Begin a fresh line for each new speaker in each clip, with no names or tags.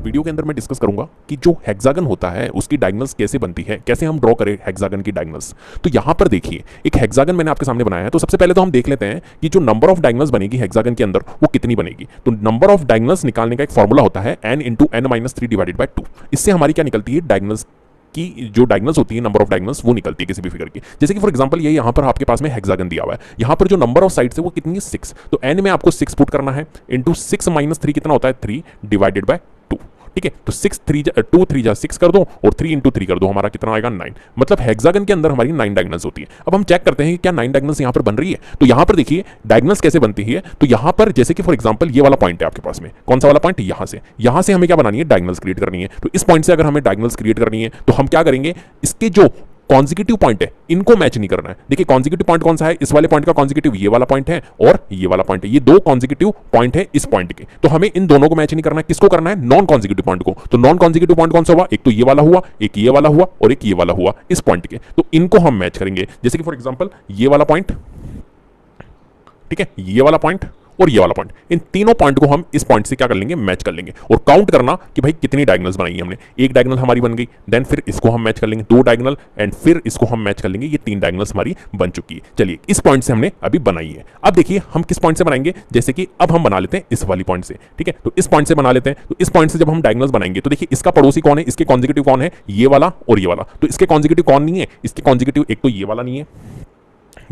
Video के अंदर मैं डिस्कस करूंगा कि जो हेक्सागन होता है उसकी डायगोनल्स कैसे बनती है, कैसे हम ड्रॉ करें हेक्सागन की डायगोनल्स। तो यहां पर देखिए एक हेक्सागन मैंने आपके सामने बनाया है। तो सबसे पहले तो हम देख लेते हैं कि जो नंबर ऑफ डायगोनल्स बनेगी हेक्सागन के अंदर वो कितनी बनेगी। तो नंबर ऑफ डायगोनल्स निकालने का एक फॉर्मूला होता है n × n-3 डिवाइडेड बाय 2। इससे हमारी क्या निकलती है, डायगोनल्स की जो डायगोनल्स होती है, नंबर ऑफ डायगोनल्स वो निकलती है किसी भी फिगर की। जैसे कि फॉर एग्जांपल ये यहाँ पर आपके पास में हेक्सागन दिया हुआ है, यहाँ पर जो नंबर ऑफ साइड्स है वो कितनी है 6। तो n में आपको 6 पुट करना है, इंटू 6 - 3 कितना होता है 3 डिवाइडेड बाय 2। ठीक है, तो 6 3 2 3 जा 6 कर दो और 3 × 3 कर दो, हमारा कितना आएगा 9। मतलब हेक्सागन के अंदर हमारी 9 डायगोनल्स होती है। अब हम चेक करते हैं कि क्या 9 डायगोनल्स यहाँ पर बन रही है। तो यहाँ पर देखिए डायगोनल्स कैसे बनती है। तो यहाँ पर जैसे कि फॉर एग्जांपल ये वाला पॉइंट है आपके पास में, कौन सा वाला पॉइंट, यहाँ से हमें क्या बनानी है, डायगोनल्स क्रिएट करनी है। तो इस पॉइंट से अगर हमें डायगोनल्स क्रिएट करनी है तो हम क्या करेंगे, इसके जो कॉन्जिक्यूटिव पॉइंट है इनको मैच नहीं करना है। देखिए कॉन्जिक्यूटिव पॉइंट कौन सा है, इस वाले पॉइंट का कॉन्जिक्यूटिव ये वाला पॉइंट है और ये वाला पॉइंट है, ये दो कॉन्जिक्यूटिव पॉइंट है इस पॉइंट के। तो हमें इन दोनों को मैच नहीं करना है, किसको करना है, नॉन कॉन्जिक्यूटिव पॉइंट को। तो नॉन कॉन्जिक्यूटिव पॉइंट कौन सा हुआ, एक तो ये वाला हुआ, एक ये वाला हुआ और एक ये वाला हुआ इस पॉइंट के। तो इनको हम मैच करेंगे। जैसे कि फॉर एग्जांपल ये वाला पॉइंट, ठीक है, ये वाला पॉइंट और ये वाला पॉइंट, इन तीनों पॉइंट को हम इस पॉइंट से क्या कर लेंगे, मैच कर लेंगे। और काउंट करना कि भाई कितनी डायगोनल्स बनाई हमने। एक डायगोनल हमारी बन गई, देन फिर इसको हम मैच कर लेंगे, 2 डायगोनल एंड फिर इसको हम मैच कर लेंगे, ये 3 डायगोनल्स हमारी बन चुकी है। चलिए इस पॉइंट से हमने अभी बनाई है। अब देखिए हम किस पॉइंट से बनाएंगे, जैसे कि अब हम बना लेते हैं इस वाली पॉइंट से। ठीक है, तो इस पॉइंट से बना लेते हैं। तो इस पॉइंट से जब हम डायगोनल्स बनाएंगे तो देखिए इसका पड़ोसी कौन है, इसके कॉन्जिक्यूटिव कौन है, ये वाला और ये वाला। तो इसके कॉन्जिक्यूटिव कौन नहीं है, इसके कॉन्जिक्यूटिव एक तो ये वाला नहीं है,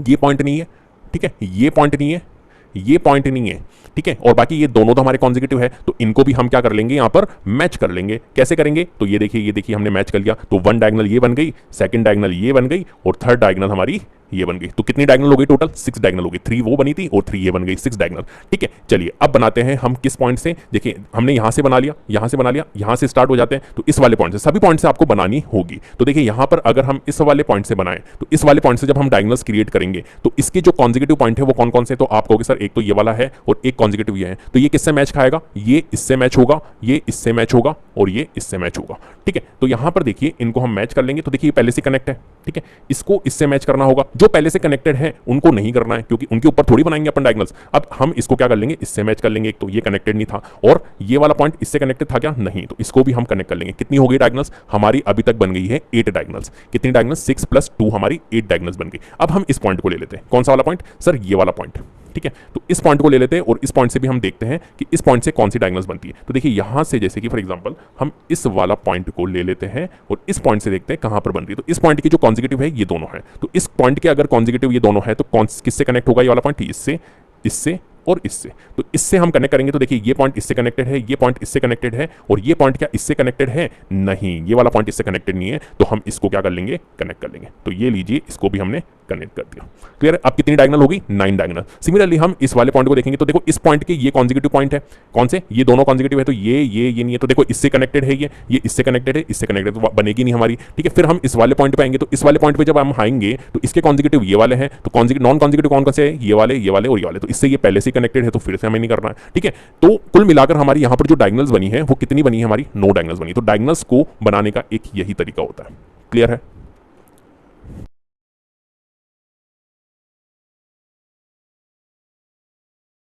ये पॉइंट नहीं है, ठीक है, ये पॉइंट नहीं है, ये पॉइंट नहीं है, ठीक है, और बाकी ये दोनों तो हमारे कॉन्जिक्यूटिव है। तो इनको भी हम क्या कर लेंगे, यहां पर मैच कर लेंगे। कैसे करेंगे, तो ये देखिए हमने मैच कर लिया। तो 1 डायगोनल ये बन गई, सेकंड डायगोनल ये बन गई और थर्ड डायगोनल हमारी ये बन गई। तो कितनी डायगोनल हो गई टोटल, 6 डायगोनल हो गई। 3 वो बनी थी और 3 ये बन गई, 6 डायगोनल। ठीक है, चलिए अब बनाते हैं हम किस पॉइंट से। देखिए हमने यहां से बना लिया, यहां से बना लिया, यहां से स्टार्ट हो जाते हैं। तो इस वाले पॉइंट से, सभी पॉइंट से आपको बनानी होगी। तो देखिए यहां पर अगर हम इस वाले पॉइंट से बनाएं तो इस वाले पॉइंट से जब हम डायगोनल्स क्रिएट करेंगे तो इसके जो कॉन्जिक्यूटिव पॉइंट है वो कौन कौन से, तो आप कहोगे सर एक तो ये वाला है और एक कॉन्जिक्यूटिव ये है। तो ये किससे मैच खाएगा, ये इससे मैच होगा, ये इससे मैच होगा और ये इससे मैच होगा। ठीक है, तो यहां पर देखिए इनको हम मैच कर लेंगे। तो देखिए पहले से कनेक्ट है, ठीक है, इसको इससे मैच करना होगा। जो पहले से कनेक्टेड है उनको नहीं करना है क्योंकि उनके ऊपर थोड़ी बनाएंगे अपन डायगोनल्स। अब हम इसको क्या कर लेंगे, इससे मैच कर लेंगे। एक तो ये कनेक्टेड नहीं था और ये वाला पॉइंट इससे कनेक्टेड था क्या, नहीं, तो इसको भी हम कनेक्ट कर लेंगे। कितनी हो गई डायगोनल्स हमारी, अभी तक बन गई है 8 डायगोनल्स। कितनी डायगोनल्स, 6 + 2 हमारी 8 डायगोनल्स बन गई। अब हम इस पॉइंट को ले लेते हैं, कौन सा वाला पॉइंट, सर ये वाला पॉइंट। ठीक है, तो इस पॉइंट को ले लेते हैं और इस पॉइंट से भी हम देखते हैं कि इस पॉइंट से कौन सी डायगोनल्स बनती है। तो देखिए यहां से जैसे कि फॉर एग्जांपल हम इस वाला पॉइंट को ले लेते हैं और इस पॉइंट से देखते हैं कहां पर बन रही है। तो इस पॉइंट की जो कॉन्जिक्यूटिव है ये दोनों है। तो इस पॉइंट के अगर कॉन्जिक्यूटिव ये दोनों है तो कौन किससे कनेक्ट होगा, ये वाला पॉइंट इससे, इससे और इससे। तो इससे हम कनेक्ट करेंगे। तो देखिए ये पॉइंट इससे कनेक्टेड है, ये पॉइंट इससे कनेक्टेड है और ये पॉइंट क्या इससे कनेक्टेड है, नहीं, ये वाला पॉइंट इससे कनेक्टेड नहीं है। तो हम इसको क्या कर लेंगे, कनेक्ट कर लेंगे। तो ये लीजिए, इसको भी हमने कनेक्ट कर दिया। क्लियर है, अब कितनी डायगोनल होगी, 9 डायगोनल। सिमिलरली हम इस वाले पॉइंट को देखेंगे तो देखो इस पॉइंट के ये कॉन्जिक्यूटिव पॉइंट है, कौन से, ये दोनों कॉन्जिक्यूटिव है। तो ये नहीं है, तो देखो इससे कनेक्टेड है, ये इससे कनेक्टेड है, इससे कनेक्टेड, तो बनेगी नहीं हमारी। ठीक है, फिर हम इस वाले पॉइंट पे आएंगे। तो इस वाले पॉइंट पे जब हम आएंगे तो इसके कॉन्जिक्यूटिव ये वाले हैं, तो नॉन कॉन्जिक्यूटिव कौन कौन से है, ये वाले और ये वाले। तो इससे ये पहले से कनेक्टेड है तो फिर से हमें नहीं करना है। ठीक है, तो कुल मिलाकर हमारी यहां पर जो डायगोनल्स बनी है वो कितनी बनी है हमारी, 9 डायगोनल्स बनी। तो डायगोनल्स को बनाने का एक यही तरीका होता है। क्लियर है।